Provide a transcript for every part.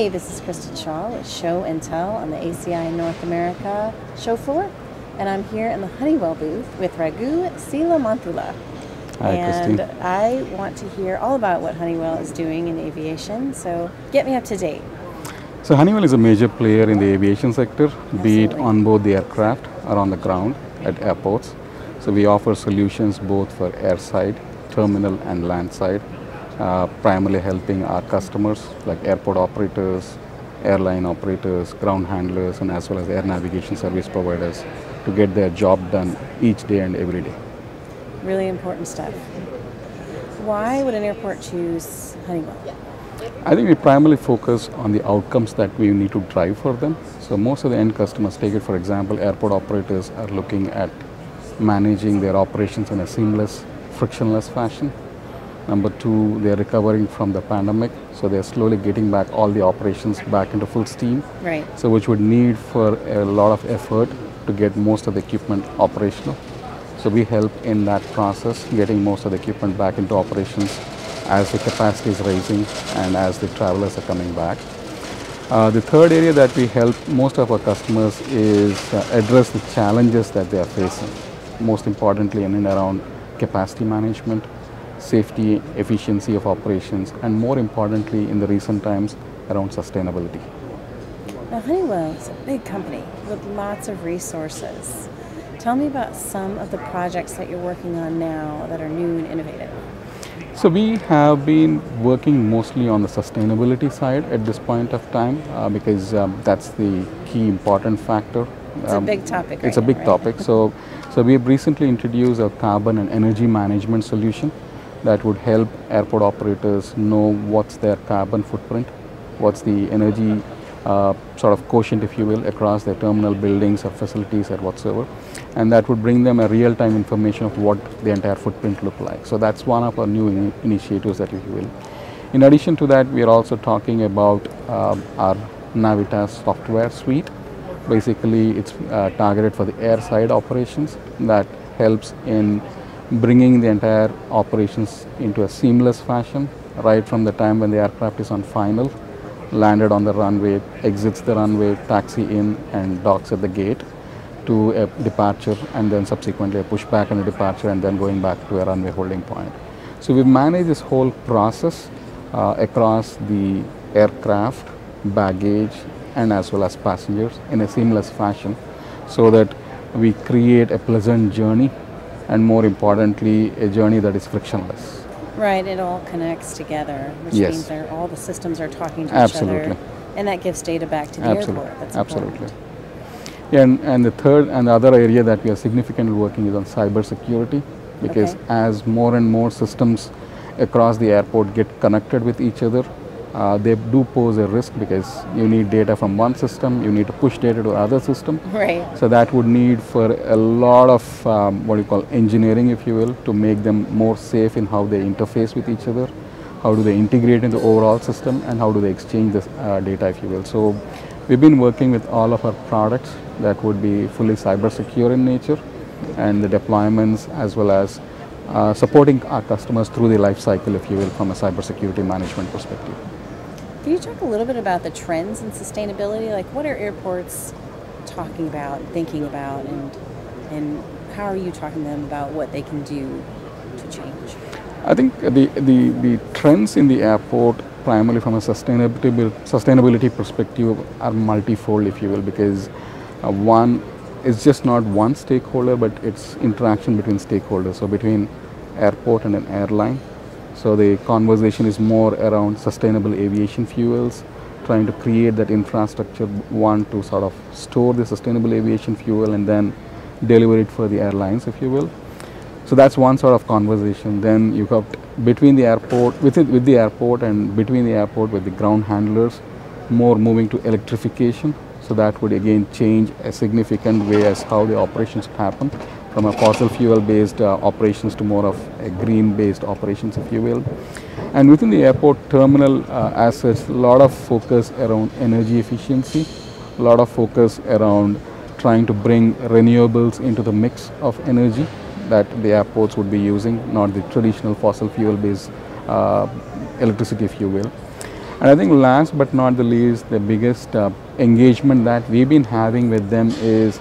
Hey, this is Kristen Shaw with Show and Tell on the ACI North America show floor, and I'm here in the Honeywell booth with Raghu Silamantula. Hi, and Christine. I want to hear all about what Honeywell is doing in aviation, so get me up to date. So Honeywell is a major player in the aviation sector, be it Absolutely. on board the aircraft or on the ground at airports. So we offer solutions both for airside, terminal and landside, primarily helping our customers like airport operators, airline operators, ground handlers, and as well as air navigation service providers to get their job done each day and every day. Really important stuff. Why would an airport choose Honeywell? I think we primarily focus on the outcomes that we need to drive for them. So most of the end customers, take it for example, airport operators are looking at managing their operations in a seamless, frictionless fashion. Number two, they're recovering from the pandemic, so they're slowly getting back all the operations back into full steam. Right. So which would need for a lot of effort to get most of the equipment operational. So we help in that process, getting most of the equipment back into operations as the capacity is rising and as the travelers are coming back. The third area that we help most of our customers is address the challenges that they are facing. Most importantly in and around capacity management, safety, efficiency of operations, and more importantly in the recent times around sustainability. Now, Honeywell is a big company with lots of resources. Tell me about some of the projects that you're working on now that are new and innovative. So we have been working mostly on the sustainability side at this point of time because that's the key important factor. It's a big topic. It's a big topic. So we have recently introduced a carbon and energy management solution that would help airport operators know what's their carbon footprint, what's the energy sort of quotient, if you will, across their terminal buildings or facilities or whatsoever. And that would bring them a real-time information of what the entire footprint look like. So that's one of our new initiatives that, if you will. In addition to that, we are also talking about our Navitas software suite. Basically, it's targeted for the airside operations that helps in bringing the entire operations into a seamless fashion, right from the time when the aircraft is on final, landed on the runway, exits the runway, taxi in and docks at the gate, to a departure and then subsequently a pushback and a departure and then going back to a runway holding point. So we manage this whole process across the aircraft, baggage and as well as passengers in a seamless fashion so that we create a pleasant journey and more importantly a journey that is frictionless. Right, it all connects together, which Yes. means all the systems are talking to Absolutely. each other, and that gives data back to the Absolutely. airport. That's Absolutely. important. Yeah, and the third and the other area that we are significantly working is on cyber security, because Okay. as more and more systems across the airport get connected with each other, they do pose a risk because you need data from one system, you need to push data to other system. Right. So that would need for a lot of what you call engineering, if you will, to make them more safe in how they interface with each other, how do they integrate in the overall system, and how do they exchange this data, if you will. So we've been working with all of our products that would be fully cyber secure in nature, and the deployments as well as supporting our customers through the life cycle, if you will, from a cybersecurity management perspective. Can you talk a little bit about the trends in sustainability? Like, what are airports talking about, thinking about, and how are you talking to them about what they can do to change? I think the trends in the airport, primarily from a sustainability perspective, are multifold, if you will, because one is just not one stakeholder, but it's interaction between stakeholders, so between airport and an airline. So the conversation is more around sustainable aviation fuels, trying to create that infrastructure, one, to sort of store the sustainable aviation fuel and then deliver it for the airlines, if you will. So that's one sort of conversation. Then you got between the airport, with the airport, and between the airport with the ground handlers, more moving to electrification. So that would again change a significant way as how the operations happen, from a fossil fuel based operations to more of a green based operations, if you will. And within the airport terminal assets, a lot of focus around energy efficiency, a lot of focus around trying to bring renewables into the mix of energy that the airports would be using, not the traditional fossil fuel based electricity, if you will. And I think last but not the least, the biggest engagement that we've been having with them is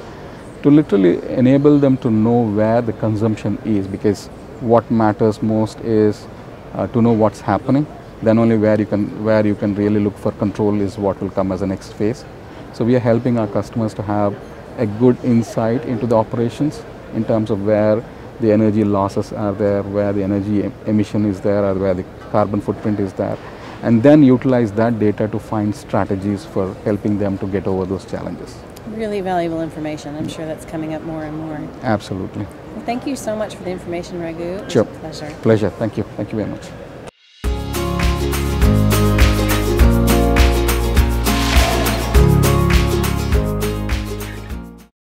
to literally enable them to know where the consumption is, because what matters most is to know what's happening. Then only where you can really look for control is what will come as the next phase. So we are helping our customers to have a good insight into the operations in terms of where the energy losses are there, where the energy emission is there, or where the carbon footprint is there, and then utilize that data to find strategies for helping them to get over those challenges. Really valuable information. I'm sure that's coming up more and more. Absolutely. Well, thank you so much for the information, Raghu. It was Sure. a pleasure. Pleasure. Thank you. Thank you very much.